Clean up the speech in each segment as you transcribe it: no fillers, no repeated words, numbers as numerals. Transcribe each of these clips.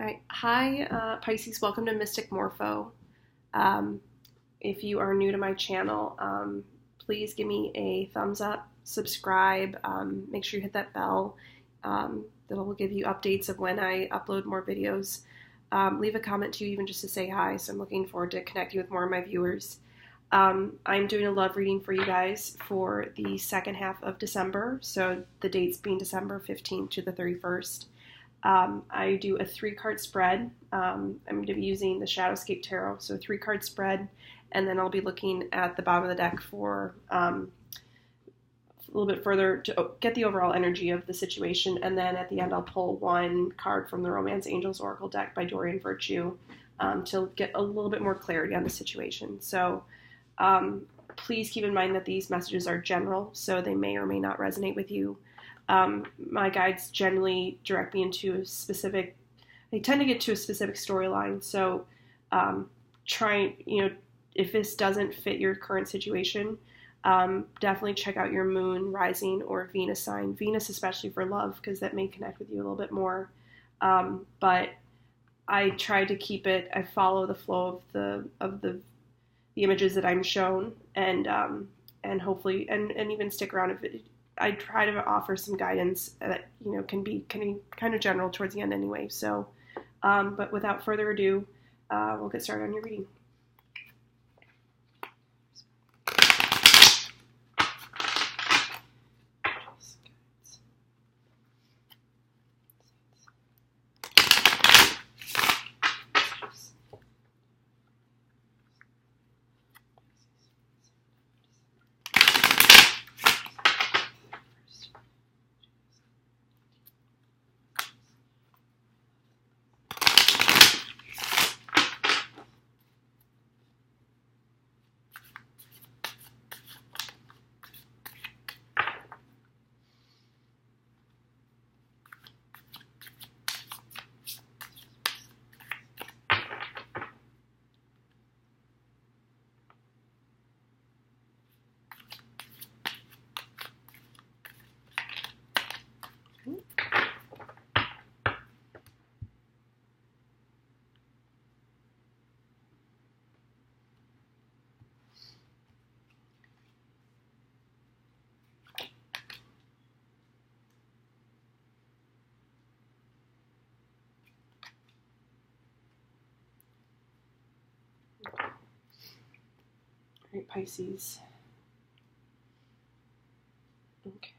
Hi, Pisces. Welcome to Mystic Morpho. Um, if you are new to my channel, please give me a thumbs up, subscribe, make sure you hit that bell. That'll give you updates of when I upload more videos. Leave a comment too, even just to say hi. So I'm looking forward to connecting with more of my viewers. I'm doing a love reading for you guys for the second half of December. So the dates being December 15th to the 31st. I do a 3-card spread. I'm going to be using the Shadowscape Tarot, so a 3-card spread, and then I'll be looking at the bottom of the deck for a little bit further to get the overall energy of the situation, and then at the end I'll pull one card from the Romance Angels Oracle deck by Doreen to get a little bit more clarity on the situation. So please keep in mind that these messages are general, so they may or may not resonate with you. My guides generally direct me into a specific, they tend to get to a specific storyline. So, if this doesn't fit your current situation, definitely check out your moon, rising, or Venus sign. Venus, especially for love, because that may connect with you a little bit more. But I try to keep it, I follow the flow of the images that I'm shown, and hopefully, and even stick around if it, I try to offer some guidance that, can be kind of general towards the end anyway. So, but without further ado, we'll get started on your reading. All right, Pisces. Okay.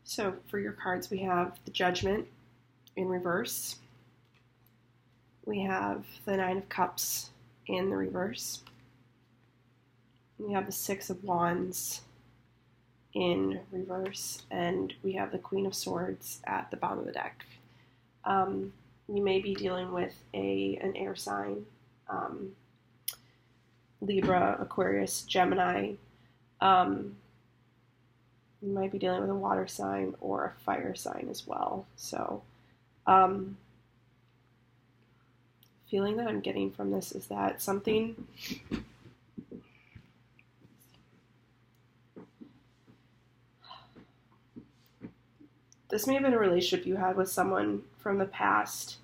So for your cards, we have the Judgment in reverse. We have the 9 of Cups in the reverse. We have the 6 of Wands in reverse, and we have the Queen of Swords at the bottom of the deck. You may be dealing with an air sign. Libra, Aquarius, Gemini. You might be dealing with a water sign or a fire sign as well. So, feeling that I'm getting from this is that something, this may have been a relationship you had with someone from the past.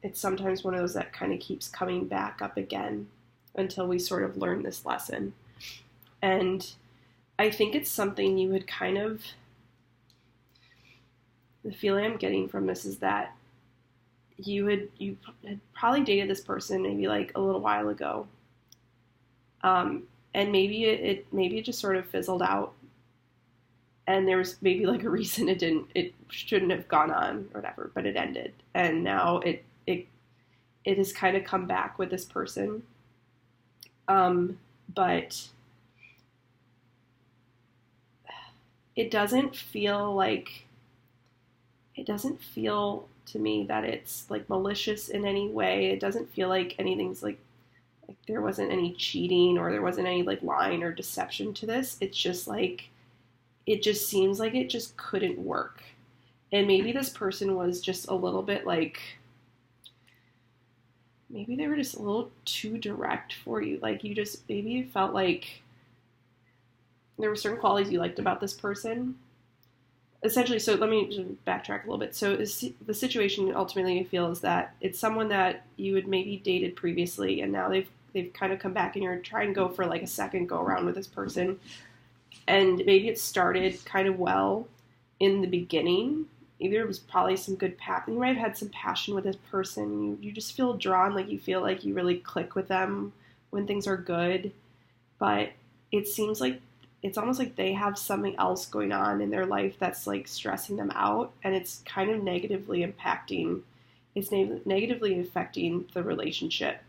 It's sometimes one of those that kind of keeps coming back up again until we sort of learn this lesson. And I think it's something you had kind of, the feeling I'm getting from this is that you had probably dated this person maybe like a little while ago. And maybe it just sort of fizzled out. And there was maybe like a reason it shouldn't have gone on or whatever, but it ended. And now it has kind of come back with this person. But it doesn't feel to me that it's like malicious in any way. It doesn't feel like anything's like there wasn't any cheating or there wasn't any like lying or deception to this. It's just like, it just seems like it just couldn't work. And maybe this person was just a little bit like, maybe they were just a little too direct for you. Like maybe you felt like there were certain qualities you liked about this person, essentially, so let me just backtrack a little bit. So the situation ultimately you feel is that it's someone that you had maybe dated previously, and now they've kind of come back, and you're trying to go for like a second go around with this person, and maybe it started kind of well in the beginning. Either it was probably some good passion. You might have had some passion with this person. You just feel drawn, like you feel like you really click with them when things are good, but it seems like it's almost like they have something else going on in their life that's like stressing them out, and it's kind of negatively affecting the relationship.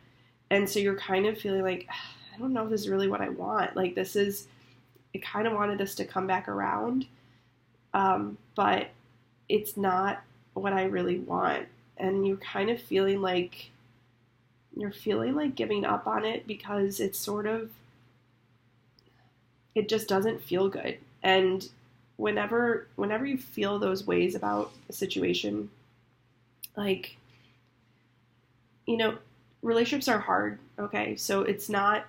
And so you're kind of feeling like, I don't know if this is really what I want. Like I kind of wanted this to come back around, but it's not what I really want. And you're kind of feeling like giving up on it because it's sort of, it just doesn't feel good. And whenever you feel those ways about a situation, like, relationships are hard, okay? So it's not,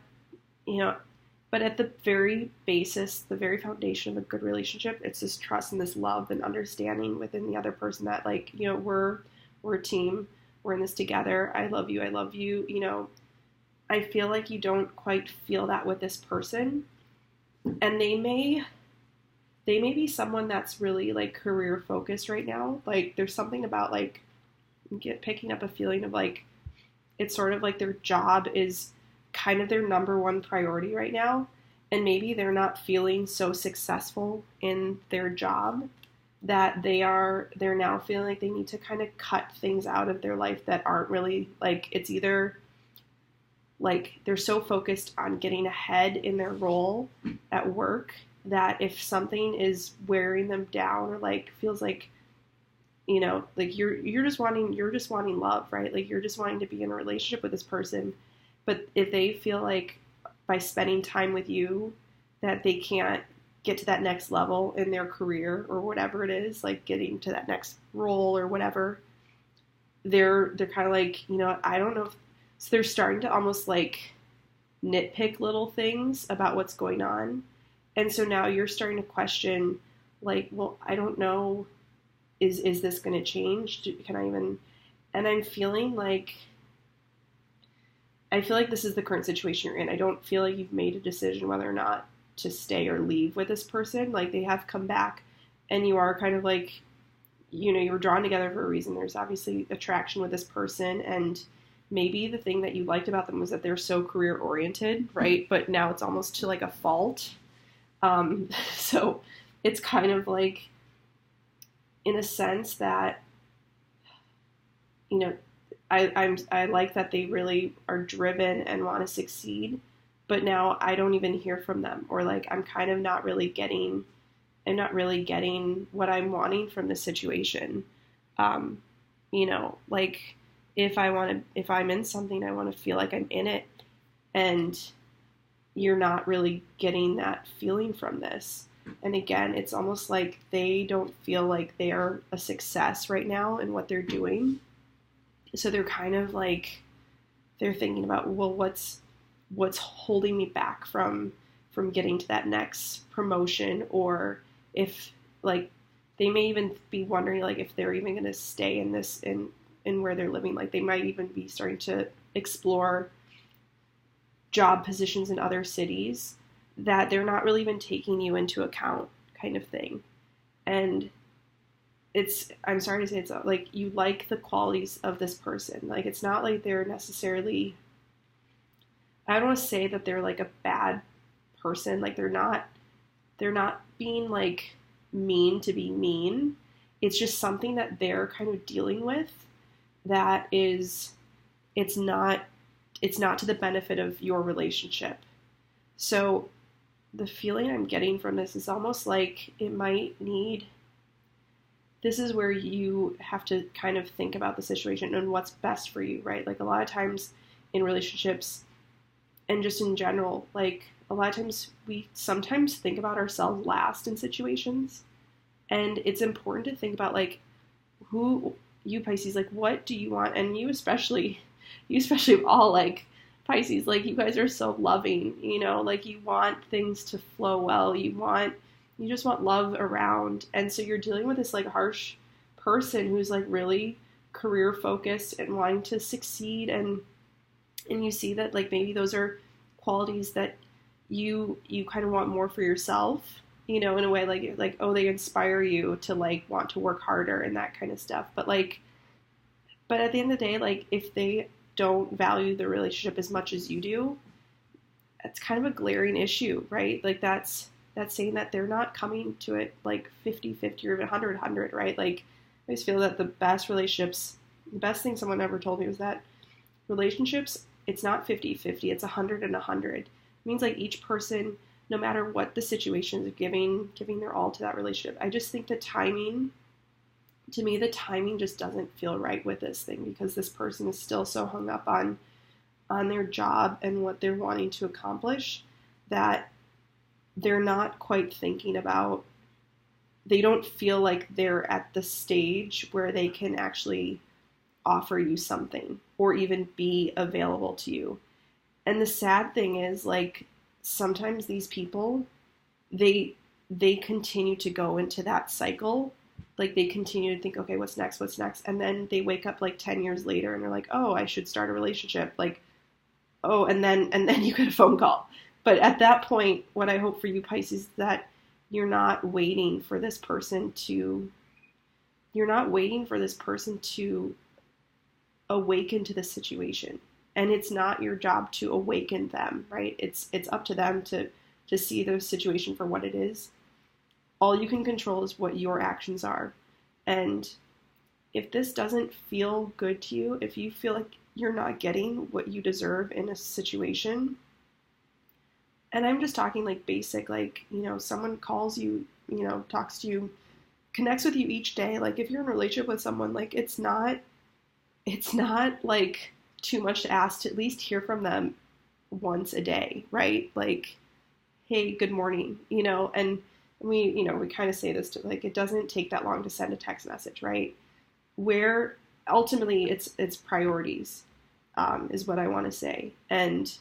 but at the very basis, the very foundation of a good relationship, it's this trust and this love and understanding within the other person that, like, we're a team, we're in this together, I love you, I feel like you don't quite feel that with this person. And they may be someone that's really like career focused right now. Like there's something about like picking up a feeling of like it's sort of like their job is kind of their number one priority right now, and maybe they're not feeling so successful in their job that they're now feeling like they need to kind of cut things out of their life that aren't really like, it's either like they're so focused on getting ahead in their role at work that if something is wearing them down or like feels like, like you're just wanting love, right? Like you're just wanting to be in a relationship with this person. But if they feel like by spending time with you that they can't get to that next level in their career or whatever it is, like getting to that next role or whatever, they're kind of like, I don't know if, so they're starting to almost like nitpick little things about what's going on. And so now you're starting to question like, well, I don't know, is this going to change? Can I even, and I feel like this is the current situation you're in. I don't feel like you've made a decision whether or not to stay or leave with this person. Like they have come back and you are kind of like, you were drawn together for a reason. There's obviously attraction with this person, and maybe the thing that you liked about them was that they're so career oriented, right? But now it's almost to like a fault. So it's kind of like, in a sense that, I like that they really are driven and want to succeed, but now I don't even hear from them, or like I'm kind of not really getting what I'm wanting from this situation. Like if I'm in something, I want to feel like I'm in it, and you're not really getting that feeling from this. And again, it's almost like they don't feel like they're a success right now in what they're doing. So they're kind of like, they're thinking about, well, what's holding me back from getting to that next promotion, or if like they may even be wondering like if they're even going to stay in this in where they're living. Like they might even be starting to explore job positions in other cities that they're not really even taking you into account, kind of thing. And I'm sorry to say, it's like you like the qualities of this person. Like it's not like they're necessarily, I don't want to say that they're like a bad person. Like they're not being like mean to be mean. It's just something that they're kind of dealing with that is, it's not to the benefit of your relationship. So the feeling I'm getting from this is almost like it might need, this is where you have to kind of think about the situation and what's best for you, right? Like a lot of times in relationships and just in general, like a lot of times we sometimes think about ourselves last in situations, and it's important to think about like who you Pisces, like what do you want? And you especially all like Pisces, like you guys are so loving, like you want things to flow well. You want You just want love around. And so you're dealing with this like harsh person who's like really career focused and wanting to succeed, and you see that like maybe those are qualities that you kind of want more for yourself, you know, in a way like oh, they inspire you to like want to work harder and that kind of stuff. But at the end of the day, like if they don't value the relationship as much as you do, that's kind of a glaring issue, right? Like that's saying that they're not coming to it like 50-50 or 100-100, right? Like I just feel that the best thing someone ever told me was that relationships, it's not 50-50, it's 100 and 100. It means like each person, no matter what the situation is, giving their all to that relationship. I just think the timing just doesn't feel right with this thing, because this person is still so hung up on their job and what they're wanting to accomplish that they're not quite thinking about, they don't feel like they're at the stage where they can actually offer you something or even be available to you. And the sad thing is, like, sometimes these people, they continue to go into that cycle. Like they continue to think, okay, what's next? And then they wake up like 10 years later and they're like, oh, I should start a relationship. Like, oh, and then you get a phone call. But at that point, what I hope for you, Pisces, is that you're not waiting for this person to awaken to the situation. And it's not your job to awaken them, right? It's up to them to see the situation for what it is. All you can control is what your actions are. And if this doesn't feel good to you, if you feel like you're not getting what you deserve in a situation, and I'm just talking like basic, like, you know, someone calls you, you know, talks to you, connects with you each day. Like if you're in a relationship with someone, like it's not like too much to ask to at least hear from them once a day, right? Like, hey, good morning, you know, and we kind of say this to, like, it doesn't take that long to send a text message, right? Where ultimately it's priorities, is what I want to say. And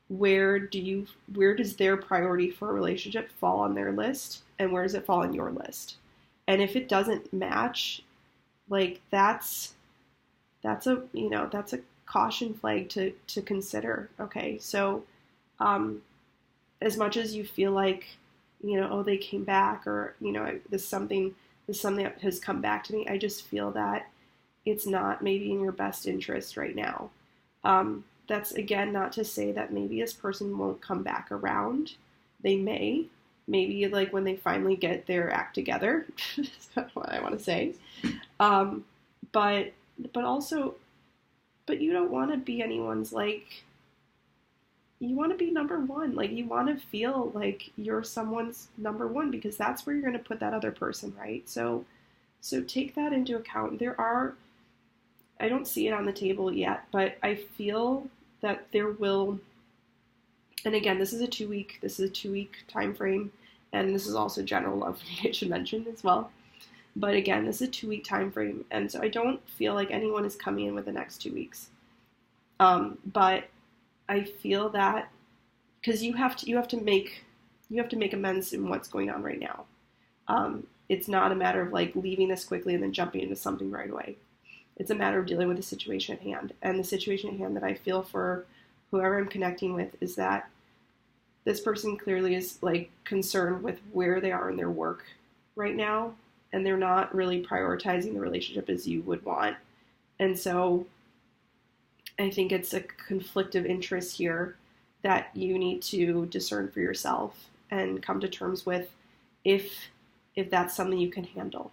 where does their priority for a relationship fall on their list, and where does it fall on your list? And if it doesn't match, like that's a caution flag to consider. Okay, so as much as you feel like, you know, oh, they came back, or, you know, this is something that has come back to me, I just feel that it's not maybe in your best interest right now. That's, again, not to say that maybe this person won't come back around. They maybe like when they finally get their act together, is what I want to say. But you don't want to be anyone's, like, you want to be number one. Like, you want to feel like you're someone's number one, because that's where you're going to put that other person, right? So take that into account. I don't see it on the table yet, but I feel that there will, and again, this is a 2-week time frame, and this is also general love, I should mention as well. But again, this is a 2-week time frame, and so I don't feel like anyone is coming in with the next 2 weeks. But I feel that because you have to make amends in what's going on right now. It's not a matter of like leaving this quickly and then jumping into something right away. It's a matter of dealing with the situation at hand. And the situation at hand that I feel for whoever I'm connecting with is that this person clearly is like concerned with where they are in their work right now, and they're not really prioritizing the relationship as you would want. And so I think it's a conflict of interest here that you need to discern for yourself and come to terms with if that's something you can handle.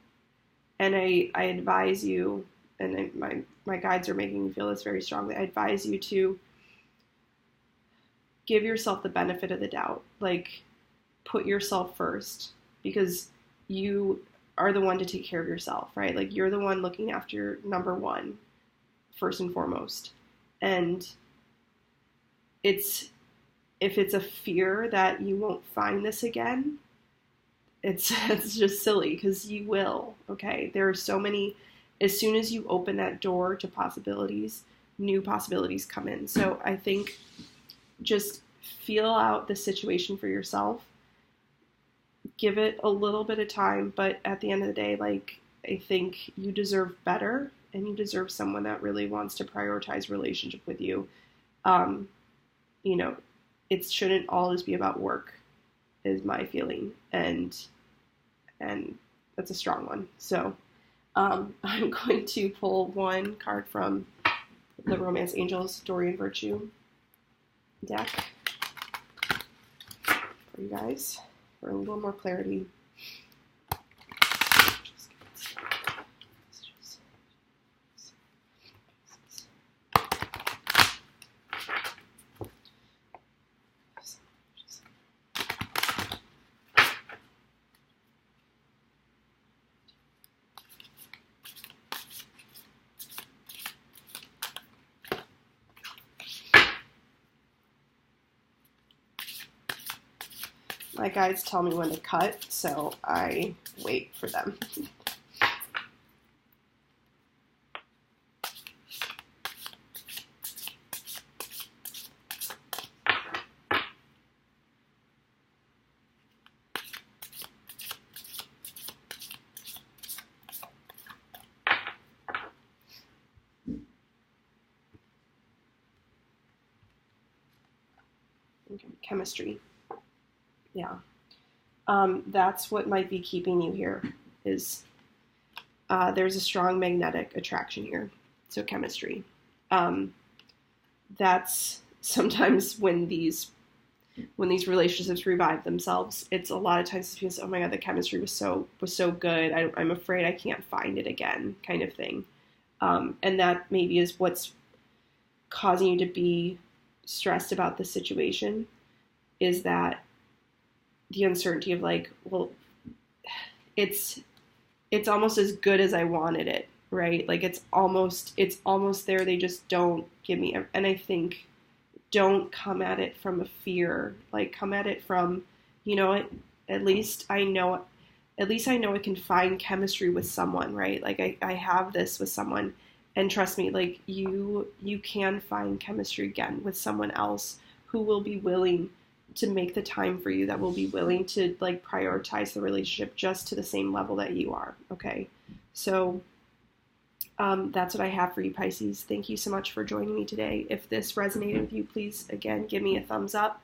And I advise you, and my guides are making me feel this very strongly, I advise you to give yourself the benefit of the doubt. Like, put yourself first, because you are the one to take care of yourself, right? Like, you're the one looking after number one, first and foremost. And if it's a fear that you won't find this again, it's just silly, because you will, okay? There are so many, as soon as you open that door to possibilities, new possibilities come in. So I think just feel out the situation for yourself. give it a little bit of time, but at the end of the day, like, I think you deserve better, and you deserve someone that really wants to prioritize relationship with you. Um, you know, it shouldn't always be about work, is my feeling, and that's a strong one. So I'm going to pull one card from the Romance Angels Doreen Virtue deck for you guys for a little more clarity. My guides tell me when to cut, so I wait for them. Okay, chemistry. Yeah. That's what might be keeping you here, is there's a strong magnetic attraction here. So chemistry. That's sometimes when these relationships revive themselves, it's a lot of times it feels, oh my God, the chemistry was so good. I'm afraid I can't find it again, kind of thing. And that maybe is what's causing you to be stressed about the situation, is that the uncertainty of like, well, it's almost as good as I wanted it, right? Like it's almost there. They just don't give me, and I think don't come at it from a fear, like come at it from, you know, at least I know I can find chemistry with someone, right? Like I have this with someone, and trust me, like you can find chemistry again with someone else who will be willing to make the time for you, that will be willing to like prioritize the relationship just to the same level that you are. Okay. So that's what I have for you, Pisces. Thank you so much for joining me today. If this resonated with you, please, again, give me a thumbs up.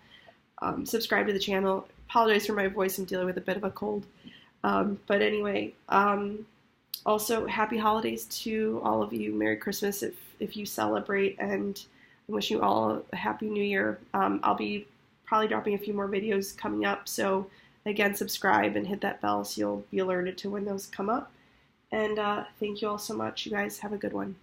Subscribe to the channel. Apologize for my voice. I'm dealing with a bit of a cold. But anyway, also happy holidays to all of you. Merry Christmas if you celebrate, and I wish you all a happy new year. I'll be probably dropping a few more videos coming up. So again, subscribe and hit that bell so you'll be alerted to when those come up. And thank you all so much. You guys have a good one.